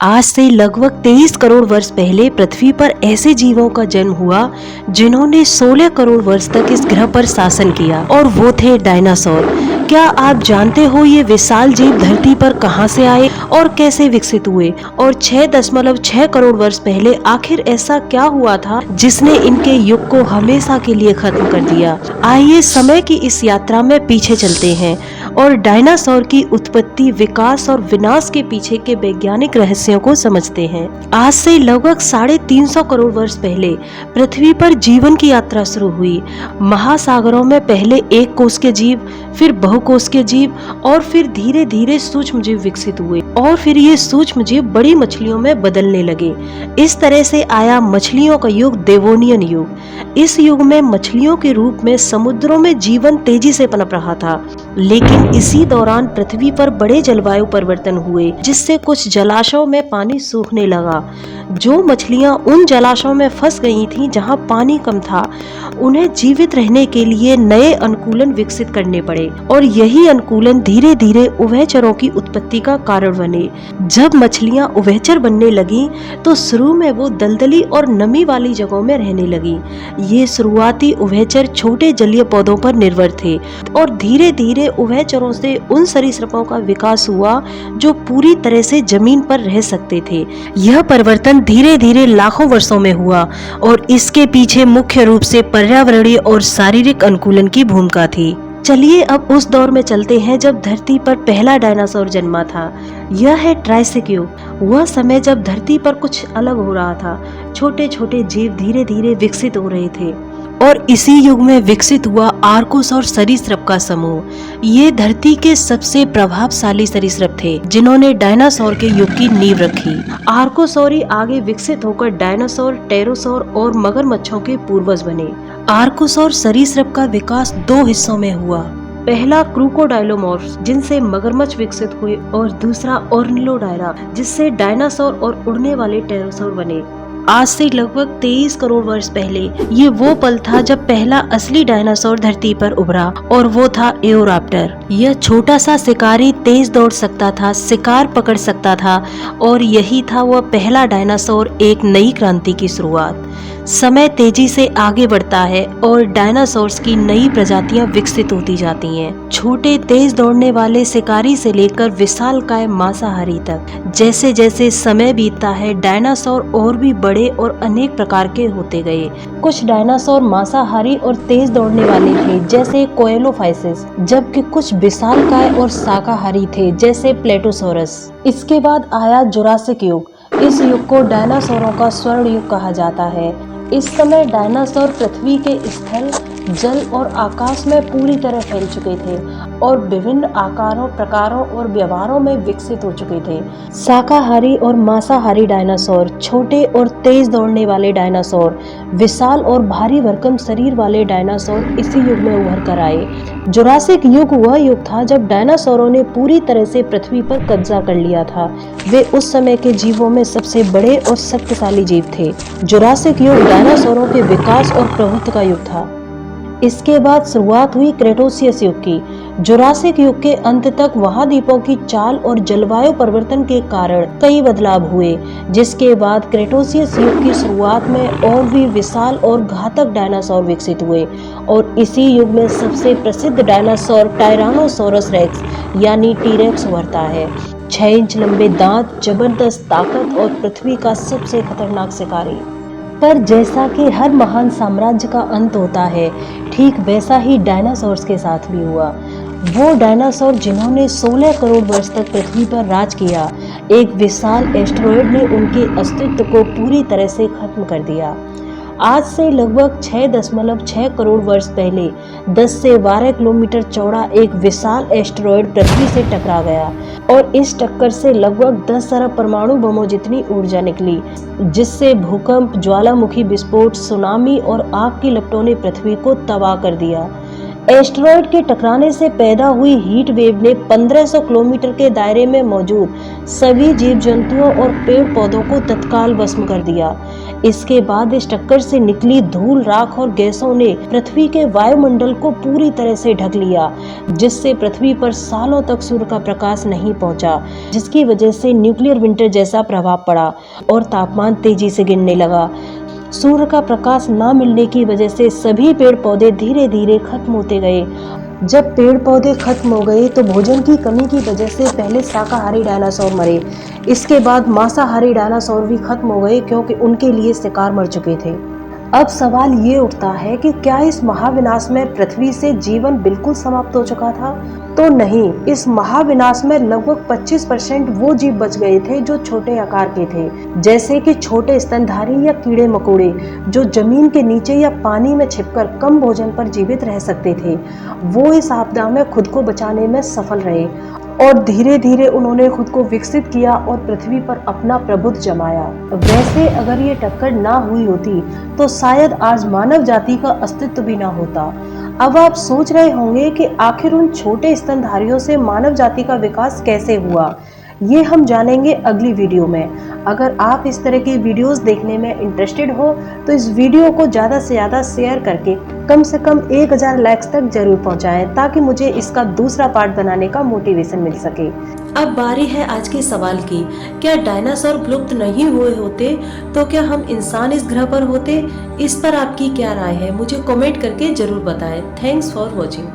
आज से लगभग 23 करोड़ वर्ष पहले पृथ्वी पर ऐसे जीवों का जन्म हुआ जिन्होंने 16 करोड़ वर्ष तक इस ग्रह पर शासन किया, और वो थे डायनासोर। क्या आप जानते हो ये विशाल जीव धरती पर कहां से आए और कैसे विकसित हुए, और 6.6 करोड़ वर्ष पहले आखिर ऐसा क्या हुआ था जिसने इनके युग को हमेशा के लिए खत्म कर दिया। आइए समय की इस यात्रा में पीछे चलते हैं और डायनासोर की उत्पत्ति, विकास और विनाश के पीछे के वैज्ञानिक रहस्यों को समझते हैं। आज से लगभग 350 करोड़ वर्ष पहले पृथ्वी पर जीवन की यात्रा शुरू हुई। महासागरों में पहले एक कोश के जीव, फिर बहुकोश के जीव, और फिर धीरे धीरे सूक्ष्म जीव विकसित हुए, और फिर ये सूक्ष्म जीव बड़ी मछलियों में बदलने लगे। इस तरह से आया मछलियों का युग, देवोनियन युग। इस युग में मछलियों के रूप में समुद्रों में जीवन तेजी से पनप रहा था, लेकिन इसी दौरान पृथ्वी पर बड़े जलवायु परिवर्तन हुए, जिससे कुछ जलाशयों में पानी सूखने लगा। जो मछलियां उन जलाशयों में फंस गई थीं जहां पानी कम था, उन्हें जीवित रहने के लिए नए अनुकूलन विकसित करने पड़े, और यही अनुकूलन धीरे धीरे उभयचरों की उत्पत्ति का कारण बने। जब मछलियां उभयचर बनने लगी तो शुरू में वो दलदली और नमी वाली जगहों में रहने लगी। ये शुरुआती उभयचर छोटे जलीय पौधों पर निर्भर थे, और धीरे धीरे उभयचरों से उन सरीसृपों का विकास हुआ जो पूरी तरह से जमीन पर रह सकते थे। यह परिवर्तन धीरे धीरे लाखों वर्षों में हुआ, और इसके पीछे मुख्य रूप से पर्यावरणीय और शारीरिक अनुकूलन की भूमिका थी। चलिए अब उस दौर में चलते हैं जब धरती पर पहला डायनासोर जन्मा था। यह है ट्राइसिक युग। वह समय जब धरती पर कुछ अलग हो रहा था। छोटे छोटे जीव धीरे धीरे विकसित हो रहे थे, और इसी युग में विकसित हुआ आर्कोस और सरीसृप का समूह। ये धरती के सबसे प्रभावशाली सरीसृप थे जिन्होंने डायनासोर के युग की नींव रखी। आर्कोसौरी आगे विकसित होकर डायनासोर, टेरोसौर और मगरमच्छों के पूर्वज बने। आर्कोसौर सरीसृप का विकास दो हिस्सों में हुआ। पहला क्रूकोडाइलोमॉर्फ्स, जिनसे मगरमच्छ विकसित हुए, और दूसरा ऑर्निलोडायरा, जिससे डायनासोर और उड़ने वाले टेरोसौर बने। आज से लगभग 23 करोड़ वर्ष पहले ये वो पल था जब पहला असली डायनासोर धरती पर उभरा, और वो था एओराप्टर। यह छोटा सा शिकारी तेज दौड़ सकता था, शिकार पकड़ सकता था, और यही था वह पहला डायनासोर, एक नई क्रांति की शुरुआत। समय तेजी से आगे बढ़ता है और डायनासोर्स की नई प्रजातियां विकसित होती जाती हैं। छोटे तेज दौड़ने वाले शिकारी से लेकर विशालकाय मांसाहारी तक। जैसे जैसे समय बीतता है, डायनासोर और भी बड़े और अनेक प्रकार के होते गए। कुछ डायनासोर मांसाहारी और तेज दौड़ने वाले थे, जैसे कोएलोफाइसिस, जबकि कुछ विशालकाय और शाकाहारी थे, जैसे प्लेटोसोरस। इसके बाद आया जुरासिक युग। इस युग को डायनासोरों का स्वर्ण युग कहा जाता है। इस समय डायनासोर पृथ्वी के स्थल, जल और आकाश में पूरी तरह फैल चुके थे, और विभिन्न आकारों, प्रकारों और व्यवहारों में विकसित हो चुके थे। शाकाहारी और मांसाहारी डायनासोर, छोटे और तेज दौड़ने वाले डायनासोर, विशाल और भारी भरकम शरीर वाले डायनासोर इसी युग में उभर कर आए। जुरासिक युग वह युग था जब डायनासोरों ने पूरी तरह से पृथ्वी पर कब्जा कर लिया था। वे उस समय के जीवों में सबसे बड़े और शक्तिशाली जीव थे। जुरासिक युग डायनासोरों के विकास और प्रभुत्व का युग था। इसके बाद शुरुआत हुई क्रेटोसियस युग की। जुरासिक युग के अंत तक महाद्वीपों की चाल और जलवायु परिवर्तन के कारण कई बदलाव हुए, जिसके बाद क्रेटोसियस युग की शुरुआत में और भी विशाल और घातक डायनासोर विकसित हुए, और इसी युग में सबसे प्रसिद्ध डायनासोर टायरानोसोरस रेक्स यानी टीरेक्स उभरता है। 6 इंच लंबे दांत, जबरदस्त ताकत और पृथ्वी का सबसे खतरनाक शिकारी। पर जैसा कि हर महान साम्राज्य का अंत होता है, ठीक वैसा ही डायनासोर्स के साथ भी हुआ। वो डायनासोर जिन्होंने 16 करोड़ वर्ष तक पृथ्वी पर राज किया, एक विशाल एस्टेरॉयड ने उनके अस्तित्व को पूरी तरह से खत्म कर दिया। आज से लगभग 6.6 करोड़ वर्ष पहले 10 से 12 किलोमीटर चौड़ा एक विशाल एस्टेरॉयड पृथ्वी से टकरा गया, और इस टक्कर से लगभग 10 अरब परमाणु बमों जितनी ऊर्जा निकली, जिससे भूकंप, ज्वालामुखी विस्फोट, सुनामी और आग की लपटों ने पृथ्वी को तबाह कर दिया। एस्टेरॉयड के टकराने से पैदा हुई हीट वेव ने 1500 किलोमीटर के दायरे में मौजूद सभी जीव जंतुओं और पेड़ पौधों को तत्काल भस्म कर दिया। इसके बाद इस टक्कर से निकली धूल, राख और गैसों ने पृथ्वी के वायुमंडल को पूरी तरह से ढक लिया, जिससे पृथ्वी पर सालों तक सूर्य का प्रकाश नहीं पहुंचा, जिसकी वजह से न्यूक्लियर विंटर जैसा प्रभाव पड़ा और तापमान तेजी से गिरने लगा। सूर्य का प्रकाश न मिलने की वजह से सभी पेड़ पौधे धीरे धीरे खत्म होते गए। जब पेड़ पौधे खत्म हो गए तो भोजन की कमी की वजह से पहले शाकाहारी डायनासोर मरे। इसके बाद मांसाहारी डायनासोर भी खत्म हो गए, क्योंकि उनके लिए शिकार मर चुके थे। अब सवाल ये उठता है कि क्या इस महाविनाश में पृथ्वी से जीवन बिल्कुल समाप्त हो चुका था? तो नहीं, इस महाविनाश में लगभग 25% वो जीव बच गए थे जो छोटे आकार के थे, जैसे कि छोटे स्तनधारी या कीड़े मकोड़े, जो जमीन के नीचे या पानी में छिपकर कम भोजन पर जीवित रह सकते थे। वो इस आपदा में खुद को बचाने में सफल रहे और धीरे धीरे उन्होंने खुद को विकसित किया और पृथ्वी पर अपना प्रभुत्व जमाया। वैसे अगर ये टक्कर ना हुई होती तो शायद आज मानव जाति का अस्तित्व भी ना होता। अब आप सोच रहे होंगे कि आखिर उन छोटे स्तनधारियों से मानव जाति का विकास कैसे हुआ। ये हम जानेंगे अगली वीडियो में। अगर आप इस तरह की वीडियोस देखने में इंटरेस्टेड हो तो इस वीडियो को ज़्यादा से ज़्यादा शेयर करके कम से कम 1000 लाइक्स तक जरूर पहुंचाएं, ताकि मुझे इसका दूसरा पार्ट बनाने का मोटिवेशन मिल सके। अब बारी है आज के सवाल की, क्या डायनासोर विलुप्त नहीं हुए होते तो क्या हम इंसान इस ग्रह पर होते? इस पर आपकी क्या राय है, मुझे कमेंट करके जरूर बताएं। Thanks for watching.